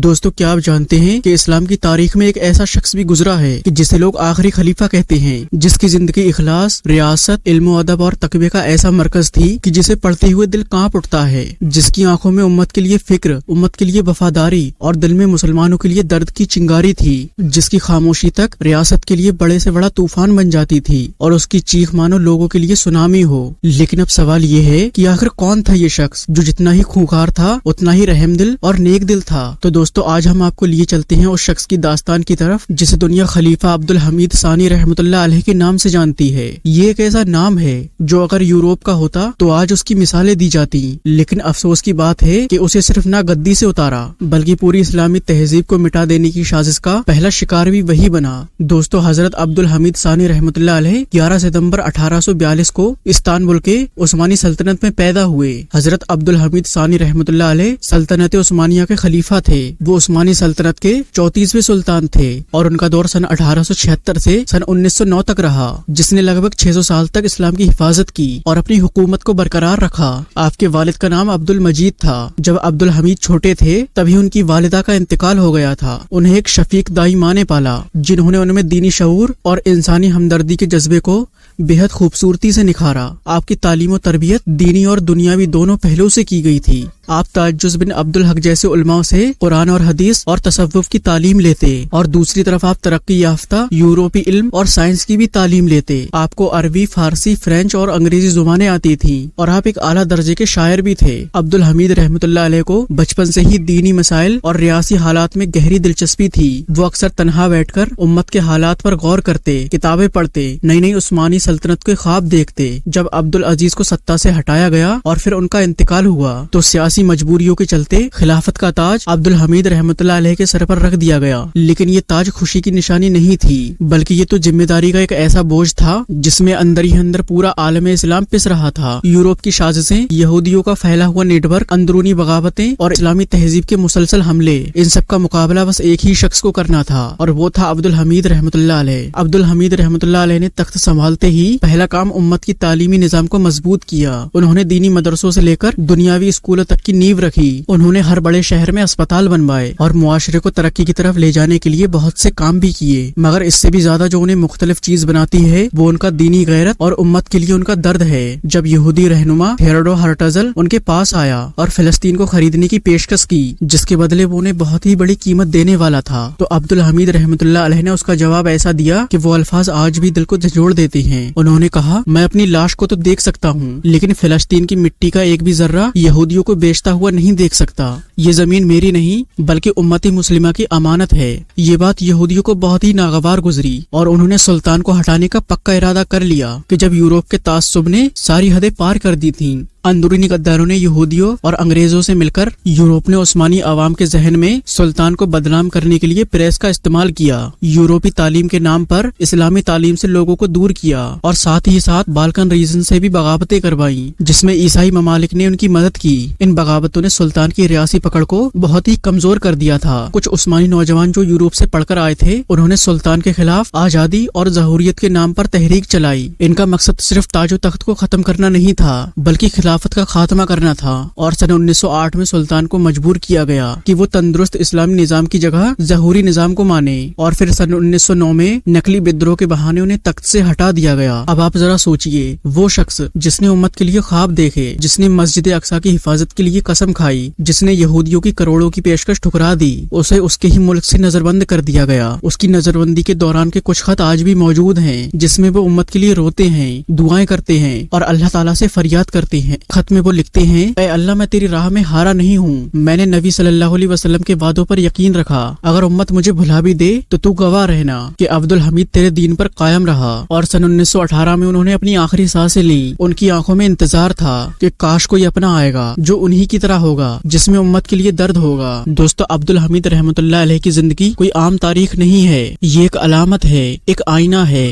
دوستو کیا آپ جانتے ہیں کہ اسلام کی تاریخ میں ایک ایسا شخص بھی گزرا ہے کہ جسے لوگ آخری خلیفہ کہتے ہیں، جس کی زندگی اخلاص، ریاست، علم و ادب اور تقوی کا ایسا مرکز تھی کہ جسے پڑھتے ہوئے دل کانپ اٹھتا ہے، جس کی آنکھوں میں امت کے لیے فکر، امت کے لیے وفاداری اور دل میں مسلمانوں کے لیے درد کی چنگاری تھی، جس کی خاموشی تک ریاست کے لیے بڑے سے بڑا طوفان بن جاتی تھی اور اس کی چیخ مانو لوگوں کے لیے سونامی ہو۔ لیکن اب سوال یہ ہے کہ آخر کون تھا یہ شخص جو جتنا ہی خونخوار تھا اتنا ہی رحم دل اور نیک دل تھا؟ تو دوستو آج ہم آپ کو لیے چلتے ہیں اس شخص کی داستان کی طرف جسے دنیا خلیفہ عبدالحمید ثانی رحمۃ اللہ علیہ کے نام سے جانتی ہے۔ یہ ایک ایسا نام ہے جو اگر یوروپ کا ہوتا تو آج اس کی مثالیں دی جاتی، لیکن افسوس کی بات ہے کہ اسے صرف نہ گدی سے اتارا بلکہ پوری اسلامی تہذیب کو مٹا دینے کی سازش کا پہلا شکار بھی وہی بنا۔ دوستو حضرت عبدالحمید ثانی رحمۃ اللہ علیہ 11 ستمبر 1842 کو استنبول کے عثمانی سلطنت میں پیدا ہوئے۔ حضرت عبدالحمید ثانی رحمۃ اللہ علیہ سلطنت عثمانیہ کے خلیفہ تھے۔ وہ عثمانی سلطنت کے 34ویں سلطان تھے اور ان کا دور سن 1876 سے سن 1909 تک رہا، جس نے لگ بھگ 600 سال تک اسلام کی حفاظت کی اور اپنی حکومت کو برقرار رکھا۔ آپ کے والد کا نام عبدالمجید تھا۔ جب عبدالحمید چھوٹے تھے تبھی ان کی والدہ کا انتقال ہو گیا تھا۔ انہیں ایک شفیق دائی ماں نے پالا جنہوں نے ان میں دینی شعور اور انسانی ہمدردی کے جذبے کو بےحد خوبصورتی سے نکھارا۔ آپ کی تعلیم و تربیت دینی اور دنیاوی دونوں پہلو سے کی گئی تھی۔ آپ تعجز بن عبدالحق جیسے علماء سے قرآن اور حدیث اور تصوف کی تعلیم لیتے اور دوسری طرف آپ ترقی یافتہ یورپی علم اور سائنس کی بھی تعلیم لیتے۔ آپ کو عربی، فارسی، فرینچ اور انگریزی زبانیں آتی تھیں اور آپ ایک اعلیٰ درجے کے شاعر بھی تھے۔ عبدالحمید رحمۃ اللہ علیہ کو بچپن سے ہی دینی مسائل اور ریاسی حالات میں گہری دلچسپی تھی۔ وہ اکثر تنہا بیٹھ کر امت کے حالات پر غور کرتے، کتابیں پڑھتے، نئی نئی عثمانی سلطنت کے خواب دیکھتے۔ جب عبدالعزیز کو سطح سے ہٹایا گیا اور پھر ان کا انتقال ہوا تو سیاسی مجبوریوں کے چلتے خلافت کا تاج عبدالحمید رحمۃ اللہ علیہ کے سر پر رکھ دیا گیا۔ لیکن یہ تاج خوشی کی نشانی نہیں تھی بلکہ یہ تو ذمہ داری کا ایک ایسا بوجھ تھا جس میں اندر ہی اندر پورا عالم اسلام پس رہا تھا۔ یورپ کی سازشیں، یہودیوں کا پھیلا ہوا نیٹ ورک، اندرونی بغاوتیں اور اسلامی تہذیب کے مسلسل حملے، ان سب کا مقابلہ بس ایک ہی شخص کو کرنا تھا اور وہ تھا عبدالحمید رحمۃ اللہ علیہ۔ عبدالحمید رحمۃ اللہ علیہ نے تخت سنبھالتے ہی پہلا کام امت کی تعلیمی نظام کو مضبوط کیا۔ انہوں نے دینی مدرسوں سے لے کر دنیاوی اسکولوں تک کی نیو رکھی۔ انہوں نے ہر بڑے شہر میں اسپتال بنوائے اور معاشرے کو ترقی کی طرف لے جانے کے لیے بہت سے کام بھی کیے، مگر اس سے بھی زیادہ جو انہیں مختلف چیز بناتی ہے وہ ان کا دینی غیرت اور امت کے لیے ان کا درد ہے۔ جب یہودی رہنما ہیروڈو ہرٹزل ان کے پاس آیا اور فلسطین کو خریدنے کی پیشکش کی جس کے بدلے وہ انہیں بہت ہی بڑی قیمت دینے والا تھا، تو عبدالحمید رحمۃ اللہ علیہ نے اس کا جواب ایسا دیا کہ وہ الفاظ آج بھی دل کو جھنجھوڑ دیتے ہیں۔ انہوں نے کہا، میں اپنی لاش کو تو دیکھ سکتا ہوں لیکن فلسطین کی مٹی کا ایک بھی ذرہ یہودیوں کو بیچتا ہوا نہیں دیکھ سکتا۔ یہ زمین میری نہیں بلکہ امتی مسلمہ کی امانت ہے۔ یہ بات یہودیوں کو بہت ہی ناگوار گزری اور انہوں نے سلطان کو ہٹانے کا پکا ارادہ کر لیا کہ جب یورپ کے تعصب نے ساری حدیں پار کر دی تھیں۔ اندرونی غداروں نے یہودیوں اور انگریزوں سے مل کر یورپ نے عثمانی عوام کے ذہن میں سلطان کو بدنام کرنے کے لیے پریس کا استعمال کیا، یورپی تعلیم کے نام پر اسلامی تعلیم سے لوگوں کو دور کیا اور ساتھ ہی ساتھ بالکن ریجن سے بھی بغاوتیں کروائیں جس میں عیسائی ممالک نے ان کی مدد کی۔ ان بغاوتوں نے سلطان کی ریاسی پکڑ کو بہت ہی کمزور کر دیا تھا۔ کچھ عثمانی نوجوان جو یورپ سے پڑھ کر آئے تھے انہوں نے سلطان کے خلاف آزادی اور ظہوریت کے نام پر تحریک چلائی۔ ان کا مقصد صرف تاج و تخت کو ختم کرنا نہیں تھا بلکہ خلافت کا خاتمہ کرنا تھا، اور سن 1908 میں سلطان کو مجبور کیا گیا کہ وہ تندرست اسلامی نظام کی جگہ ظہوری نظام کو مانے، اور پھر سن 1909 میں نقلی بدرو کے بہانے انہیں تخت سے ہٹا دیا گیا۔ اب آپ ذرا سوچئے، وہ شخص جس نے امت کے لیے خواب دیکھے، جس نے مسجد اقصی کی حفاظت کے لیے قسم کھائی، جس نے یہودیوں کی کروڑوں کی پیشکش ٹھکرا دی، اسے اس کے ہی ملک سے نظر بند کر دیا گیا۔ اس کی نظر بندی کے دوران کے کچھ خط آج بھی موجود ہیں جس میں وہ امت کے لیے روتے ہیں، دعائیں کرتے ہیں اور اللہ تعالیٰ سے فریاد کرتے ہیں۔ خط میں وہ لکھتے ہیں، اے اللہ، میں تیری راہ میں ہارا نہیں ہوں، میں نے نبی صلی اللہ علیہ وسلم کے وعدوں پر یقین رکھا، اگر امت مجھے بھلا بھی دے تو گواہ رہنا کہ عبدالحمید تیرے دین پر قائم رہا۔ اور سن 1918 میں انہوں نے اپنی آخری سانسیں لی۔ ان کی آنکھوں میں انتظار تھا کہ کاش کوئی اپنا آئے گا جو انہی کی طرح ہوگا، جس میں امت کے لیے درد ہوگا۔ دوستو عبدالحمید رحمۃ اللہ علیہ کی زندگی کوئی عام تاریخ نہیں ہے، یہ ایک علامت ہے، ایک آئینہ ہے